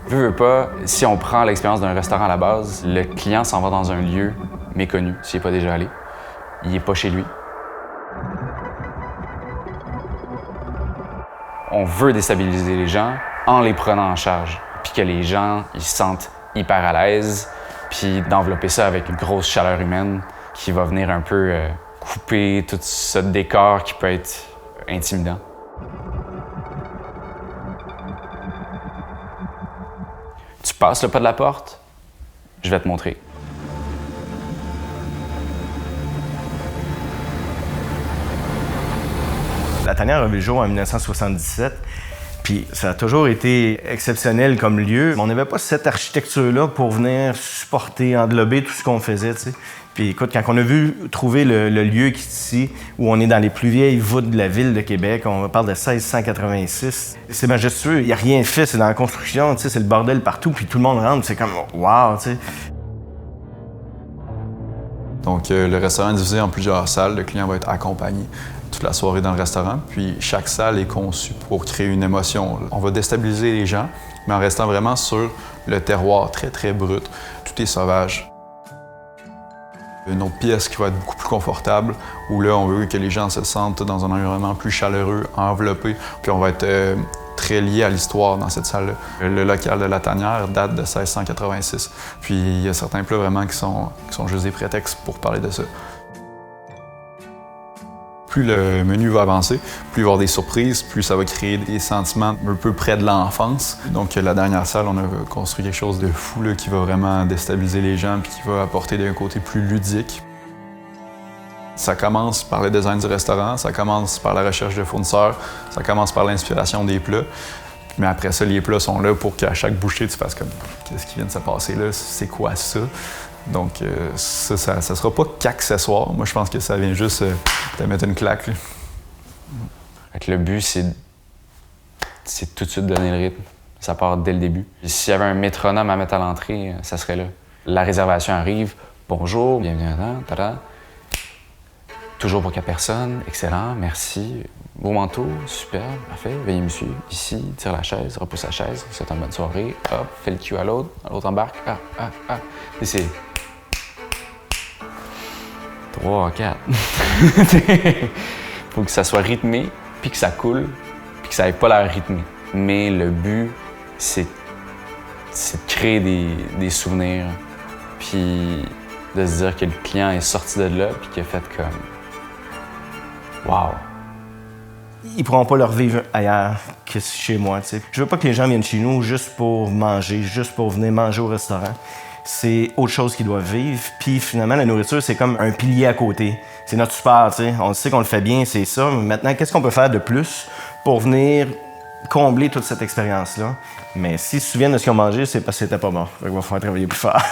Veux pas, si on prend l'expérience d'un restaurant à la base, le client s'en va dans un lieu méconnu, s'il n'est pas déjà allé. Il n'est pas chez lui. On veut déstabiliser les gens en les prenant en charge, puis que les gens ils se sentent hyper à l'aise, puis d'envelopper ça avec une grosse chaleur humaine qui va venir un peu couper tout ce décor qui peut être intimidant. Tu passes le pas de la porte, je vais te montrer. La tanière a vu le jour en 1977, puis ça a toujours été exceptionnel comme lieu. On n'avait pas cette architecture-là pour venir supporter, englober tout ce qu'on faisait, tu sais. Puis écoute, quand on a vu trouver le lieu qui est ici, où on est dans les plus vieilles voûtes de la ville de Québec, on parle de 1686, c'est majestueux, il n'y a rien fait, c'est dans la construction, tu sais, c'est le bordel partout, puis tout le monde rentre, c'est comme « wow », tu sais. Donc, le restaurant est divisé en plusieurs salles. Le client va être accompagné toute la soirée dans le restaurant. Puis, chaque salle est conçue pour créer une émotion. On va déstabiliser les gens, mais en restant vraiment sur le terroir très, très brut. Tout est sauvage. Une autre pièce qui va être beaucoup plus confortable, où là, on veut que les gens se sentent dans un environnement plus chaleureux, enveloppé. Puis, on va être très lié à l'histoire dans cette salle-là. Le local de la tanière date de 1686. Puis il y a certains plats vraiment qui sont juste des prétextes pour parler de ça. Plus le menu va avancer, plus il va y avoir des surprises, plus ça va créer des sentiments un peu près de l'enfance. Donc la dernière salle, on a construit quelque chose de fou là, qui va vraiment déstabiliser les gens puis qui va apporter d'un côté plus ludique. Ça commence par le design du restaurant, ça commence par la recherche de fournisseurs, ça commence par l'inspiration des plats. Mais après ça, les plats sont là pour qu'à chaque bouchée, tu fasses comme « qu'est-ce qui vient de se passer là? C'est quoi ça? » Donc ça sera pas qu'accessoire. Moi, je pense que ça vient juste te mettre une claque. Le but, c'est tout de suite donner le rythme. Ça part dès le début. S'il y avait un métronome à mettre à l'entrée, ça serait là. La réservation arrive. « Bonjour, bienvenue dedans. Tada. Toujours pour 4 personnes, excellent, merci. Beau manteau, super, parfait, veuillez me suivre. Ici, tire la chaise, repousse la chaise, souhaite une bonne soirée, hop, fais le cue à l'autre embarque, Et c'est 3, 4. Faut que ça soit rythmé, puis que ça coule, puis que ça n'ait pas l'air rythmé. Mais le but, c'est de créer des souvenirs, puis de se dire que le client est sorti de là, puis qu'il a fait comme wow! Ils pourront pas le revivre ailleurs que chez moi, tu sais. Je veux pas que les gens viennent chez nous juste pour manger, juste pour venir manger au restaurant. C'est autre chose qu'ils doivent vivre. Puis finalement, la nourriture, c'est comme un pilier à côté. C'est notre support, tu sais. On sait qu'on le fait bien, c'est ça. Mais maintenant, qu'est-ce qu'on peut faire de plus pour venir combler toute cette expérience-là? Mais s'ils se souviennent de ce qu'ils ont mangé, c'est parce que c'était pas bon. Fait qu'il va falloir travailler plus fort.